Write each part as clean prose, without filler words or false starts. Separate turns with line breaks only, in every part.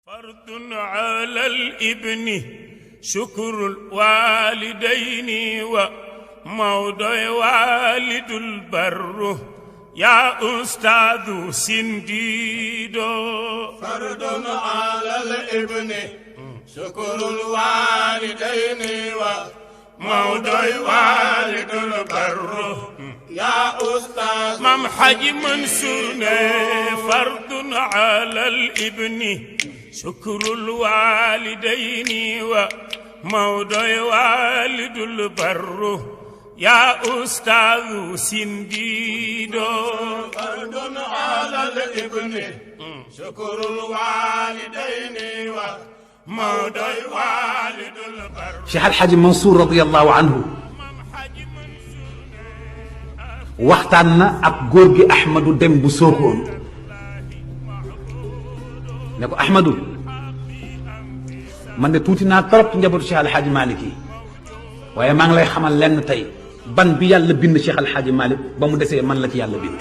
فرض على الابن شكر الوالدين وموضع والد البر يا أستاذ سنديدو.
فرض على الابن شكر الوالدين وموضع والد البر يا أستاذ
مام حاج منصور فرض على الابن شكر الوالدين وموضع والد البر يا أستاذ سنديدو.
فرض على الابن شكر الوالدين وموضع والد البر.
Cheikh Al Hadj Mansour radiyallahu anhu waxtaan na ak góor gi Ahmadou Dem bu Sokone ne ko Ahmadou man de tuuti naa trop ci njabootu Cheikh Al Hadj Malick yi waaye maa ngi lay xamal lenn tey ban bi yàlla bind Cheikh Al Hadj Malick ba mu desee man la ci yàlla bind.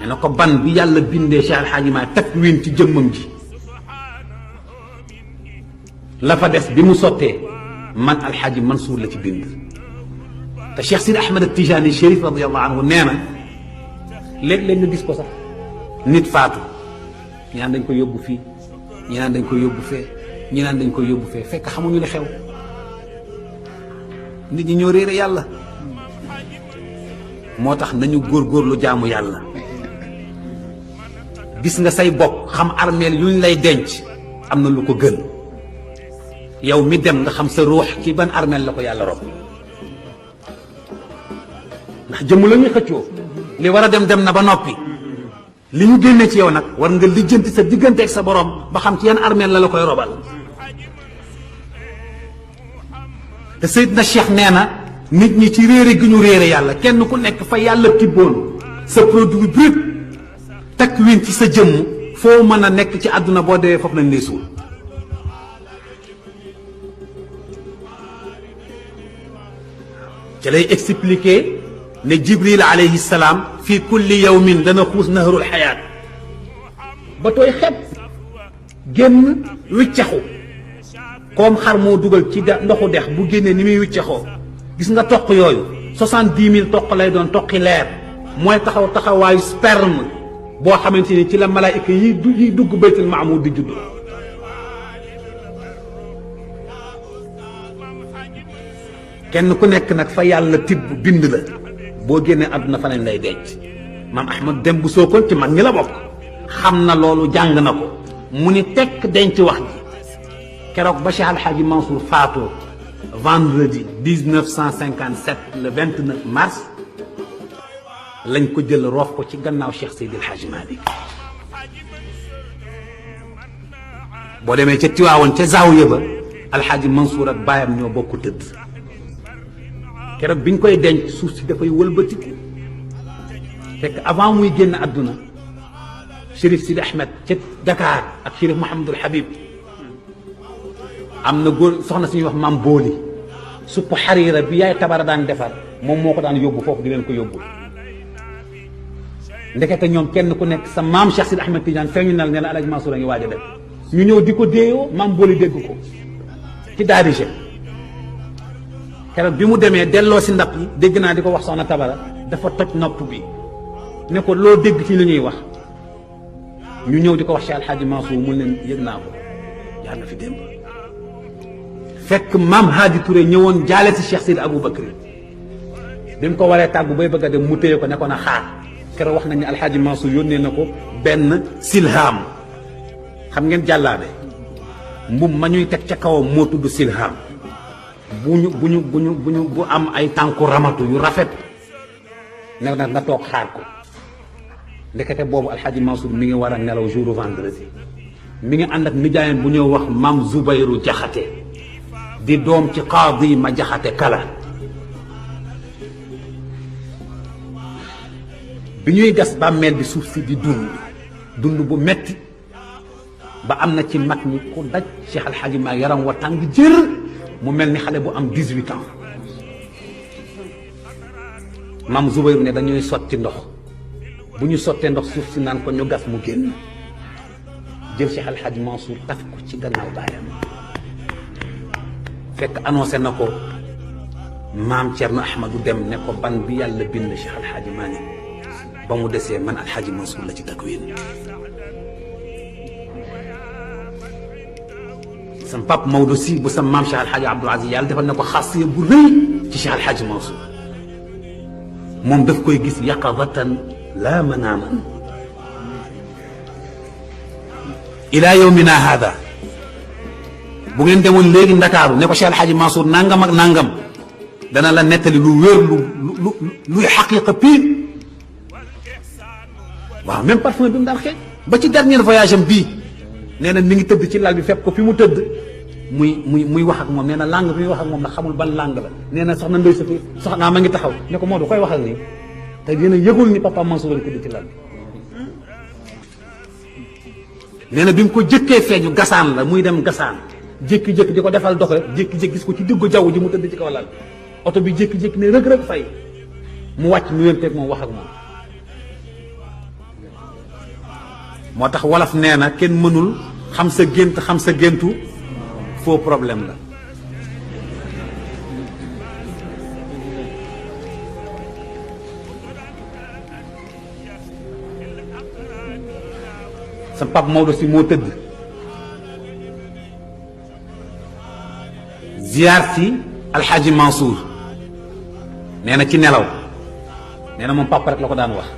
ne na ko ban bi yàlla bindee Cheikh Al Hadj Malick takk win ci jëmmam ji la fa des bi mu sottee man Al Hadj Mansour la ci bind. te Cheikh Sidi Ahmed Tijani Chérif radiyallahu anhu nee na léeg-léeg nga gis ko sax nit faatu ñi naan dañ ko yóbbu fii ñi naan dañ ko yóbbu fee ñi naan dañ ko yóbbu fee fekk xamuñu li xew nit ñi ñoo réere yàlla. moo tax nañu góorgóorlu jaamu yàlla. gis nga say bokk xam armeel yuñ lay denc am na lu ko gën yow mi dem nga xam sa ruux ci ban armeel la ko yàlla rob ndax jëmm la ñuy xëccoo li war a dem dem na ba noppi li ñu génne ci yow nag war nga lijjanti sa diggante ak sa borom ba xam ci yan armeel la la koy robal. te Seydina Cheikh nee na nit ñi ci réere gi ñu réere yàlla kenn ku nekk fa yàlla tibboon sa produit brut takk win ci sa jëmm foo mën a nekk ci àdduna boo dee foofu lañ lay suul. ci lay expliquer ne Jibril alayhi salaam fii kulli yawmin dana xuus nahrul xayaat ba tooy xepp génn wiccaxu comme xar moo dugal ci ndoxu dex bu génnee ni muy wiccaxoo gis nga toq yooyu 70,000 toq lay doon toqi leer mooy taxawaayu sperme boo xamante ni ci la malaayika yi dugg baytul maamuur di judd. kenn ku nekk nag fa yàlla tibb bind la boo génnee àdduna fa lañ lay denc. maam Ahmad Dem bu Sokone ci mag ñi la bokk xam na loolu jàng na ko mu ni tekk denc wax ji keroog ba Cheikh Al Hadj Mansour faatoo vendredi 1957 le 29 mars lañ ko jël roof ko ci gannaaw Cheikh Seydi El Hadj Malick. boo demee ca Tiwaawoon ca Zaawiya ba Al Hadj Mansour ak baayam ñoo bokk tëdd keroog biñ koy denc suuf si dafay wëlbatiku fekk avant muy génn àdduna Chérif Sidi Ahmed ca Dakar ak Chérif Mouhamadul Habib am na góor soxna suñuy wax maam Booli supp xariira bi yaay tabara daan defar moom moo ko daan yóbbu foofu di leen ko yóbbu. ndekete ñoom kenn ku nekk sa maam Cheikh Sidi Ahmed Tidiane feeñu nal ne la El Hadj Mansour a ngi waaj a dem ñu ñëw di ko déeyoo maam Booli dégg ko ci daarije keroog bi mu demee delloo si ndap yi dégg naa di ko wax soxna tabara dafa toj nopp bi ne ko loo dégg ci li ñuy wax ñu ñëw di ko wax Cheikh El Hadj Mansour mu leen yëg naa ko yàlla na fi démb fekk maam Hadi Touré ñëwoon jaale si Cheikh Sidi Abou Bakri bi mu ko waree tàggu bay bëgg a dem mu téye ko ne ko na xaar keroog wax nañ ne Al Hadj Mansour yónnee na ko benn silham xam ngeen jàllaabe mbub ma ñuy teg ca kawam moo tudd silham bu am ay tànku ramatu yu rafet ne nag nga toog xaar ko ndekete boobu Al Hadj Mansour mi ngi war a nelaw jour vendredi mi ngi ànd ak nijaayam bu ñëw wax maam Zubayru Jaxate di doom ci qaadi ma Jaxate kala bi ñuy gas bàmmeel bi suuf si di dund bu metti ba am na ci mag ñi ku daj Cheikh Al Hadj Malick yaram wa tàng jër mu mel ni xale bu am 18 ans maam Zubayru ne dañuy sotti ndox bu ñu sottee ndox suuf si naan ko ñu gas mu génn jël Cheikh Al Hadj Mansour taf ko ci gannaaw baayam fekk annoncé na ko maam Thierno Ahmadou Dem ne ko ban bi yàlla bind Cheikh Al Hadj Malick ba mu desee man Al Hadj Mansour la ci takwin sam pap Maodo si bu sam maam Cheikh Al Hadj Abdoul Aziz yàlla defal na ko xaasiya bu rëy ci Cheikh Al Hadj Mansour moom daf koy gis yaqadatan laa manaaman ila yawmina hada bu ngeen demoon léegi Ndakaaru ne ko Cheikh Al Hadj Mansour nangam ak nangam dana la nettali lu wér luy xaqiqa pire waaw même parfum bi mu daan xeeñ ba ci dernier voyage am bii nee na mi ngi tëdd ci lal bi fekk ko fi mu tëdd muy wax ak moom nee na langue bi muy wax ak moom la xamul ban langue la nee na soxna Ndoye Safi soxnaa ma ngi taxaw ne ko Maodo koy wax ak nii te dina yëgul ni papa Mansour la tëdd ci lal bi nee na bi mu ko jëkkee feeñu gasaan la muy dem gasaan jékki-jékki di ko defal dox rek jékki-jékki gis ko ci diggu jaww ji mu tëdd ci kaw lal oto bi jékki-jékki ne rëg-rëg fay mu wàcc mu yënteeg moom wax ak moom moo tax wolof nee na kenn mënul xam sa gént xam sa géntu faux problème la sa pap Maodo si moo tëdd ziyaar si alxaaji Mansour nee na ci nelaw nee na moom papa rek la ko daan wax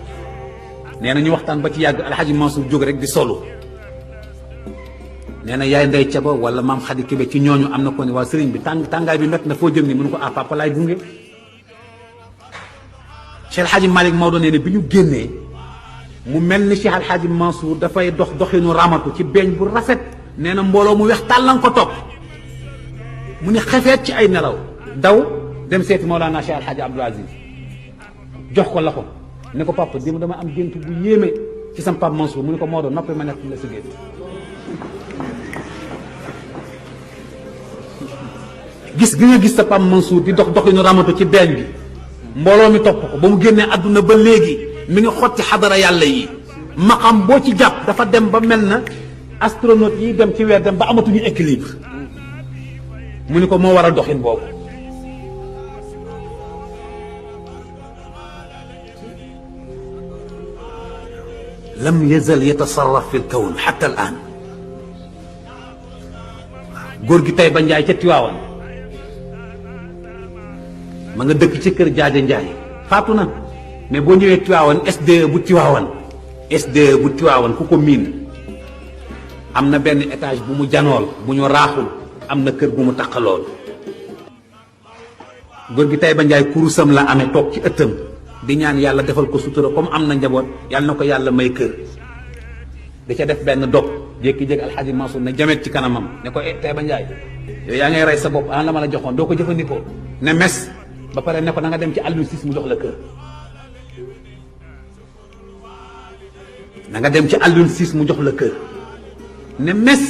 nee na ñu waxtaan ba ci yàgg alxaaji Mansour jóg rek di solu nee na yaay ndey caba wala maam Xadi Kebe ci ñooñu am na ko ne waa sëriñ bi tàngaay bi mett na foo jëm ni mënu ko ah papa laay gunge Cheikh alxaaji Malick Maodo nee na bi ñu génnee mu mel ni Cheikh alxaaji Mansour dafay dox doxinu ramatu ci beeñ bu rafet nee na mbooloo mu weex tàllan ko topp mu ne xefeet ci ay nelaw daw dem seeti Mawlana Cheikh alxaaji Abdoul Aziz jox ko loxo ne ko papa di dama am gént bu yéeme ci sam papa Mansour mu ne ko Maodo noppi ma nekk la si gént gis gi nga gis sa papa Mansour di dox doxinu ramatu ci beeñ bi mbooloo mi topp ko ba mu génnee àdduna ba léegi mi ngi xotti xadara yàlla yi maqam boo ci jàpp dafa dem ba mel na astronaute yi dem ci weer dem ba amatuñu équilibre mu ni ko moo waral doxin boobu lam yazal yatasarraf fi lkawn xatta al an góor gi Tayba Njaay ca Tiwaawan ma nga dëkk ci kër Jaaja Njaay faatu na mais boo ñëwee Tiwaawan SDE bu Tiwaawan ku ko miin am na benn étage bu mu janool bu ñu raaxul am na kër gu mu taqalool góor gi Tayba Njaay kurusam la amee toog ci ëttam di ñaan yàlla defal ko sutura comme am na njaboot yàlla na ko yàlla may kër da ca def benn dog jékki-jékki alxaaji Mansour ne jamet ci kanamam ne ko Tayba Njaay yow yaa ngay rey sa bopp la ma la joxoon doo ko jëfandikoo ne mes ba pare ne ko na nga dem ci Alioune Cissé mu jox la kër na nga dem ci Alioune Cissé mu jox la kër ne mes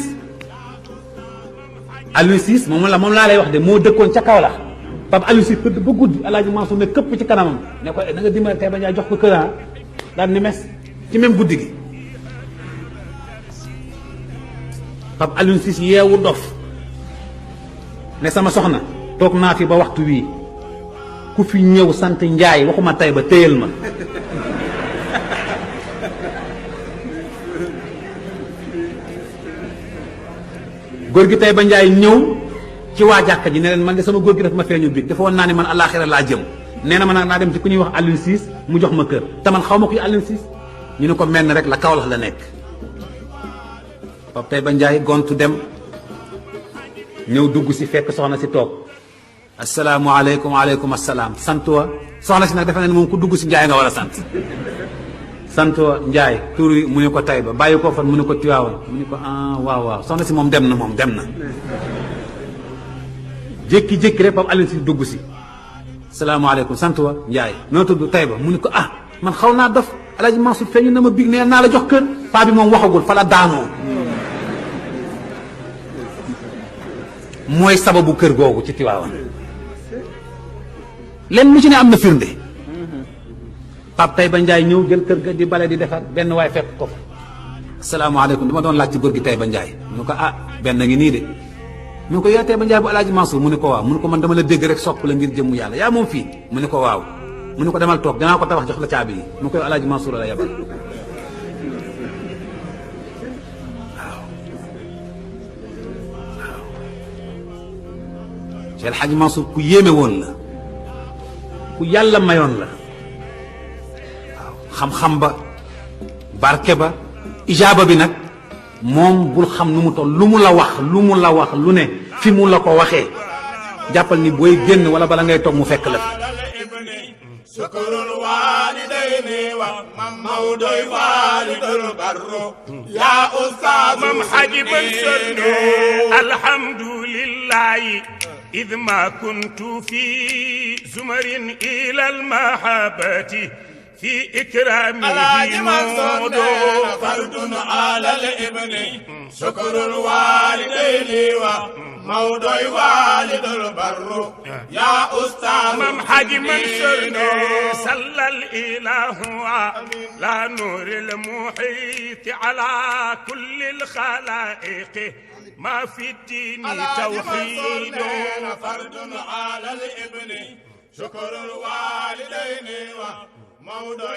Alioune Cissé moom laa lay wax de moo dëkkoon ca kaw la Pape Alioune Cissé tëdd ba guddi alaaji Mansour ne këpp ci kanamam ne ko na nga dimbali Tayba Njaay jox ko kër daal ne mes ci même guddi gi Pape Alioune Cissé yeewu dof ne sama soxna toog naa fi ba waxtu wii ku fi ñëw sant Njaay waxuma Tayba téyel ma góor gi Tayba Njaay ñëw ci waa jàkka ji ne leen man de sama góor gi daf ma feeñu bi dafa woon naa ne man àllaaxira laa jëm nee na ma nag naa dem ci ku ñuy wax Alioune Cissé mu jox ma kër te man xaw ma kuy Alioune Cissé ñu ne ko mel rek la Kawlax la nekk Pape Tayba Njaay gontu dem ñëw dugg si fekk soxna si toog asalaamualeykum waaleykum asalaam sant wa soxna si nag defe na ne moom ku dugg si Njaay nga war a sant sant wa Njaay tur wi mu ne ko Tayba bàyyi ko fan mu ne ko Tiwaawan mu ne ko waaw soxna si moom dem na jékki-jékki rek Pape Alioune Cissé dugg si salaamaaleykum sant wa Njaay noo tudd Tayba mu ne ko man xaw naa dof Alaaji Mansour feeñu na ma big nee naa la jox kër paa bi moom waxagul fa la daanoo mooy sababu kër googu ci Tiwaawan leen lu ci ne am na firnde Pape Taïba Ndiaye ñëw jël kër ga di bale di defar benn waay fekk ko fa asalaamaaleykum dama doon laaj ci góor gi Taïba Ndiaye mu ne ko ah benn ngi nii de mu ne ko yaa Taïba Ndiaye bu Alaaji Mansour mu ne ko waaw mu ne ko man dama la dégg rek sopp la ngir jëmmu yàlla yaa moom fii mu ne ko waaw mu ne ko demal toog danaa ko tabax jox la caabi yi mu ne ko yow Alaaji Mansour la yabal Cheikh El Hadji Mansour ku yéeme woon la ku yàlla mayoon la waaw xam-xam ba barke ba ijaaba bi nag moom bul xam nu mu toll lu mu la wax lu ne fi mu la ko waxee jàppal ni booy génn wala bala ngay toog mu fekk la fi
sukurul walidayni wa mawdoy walidul barro ya ustaz
mam Haji Mansour alhamdulillahi إذ ما كنت في زمر إلى المحبة في إكرامه
مود فرد على الابن شكر الوالدين ومود والد البر يا أستاذ
مم حاج منصور صلى الإله على نور المحيط على كل الخلائق ما في الدين توحيد
فرد على الابن شكر الوالدين وموضوع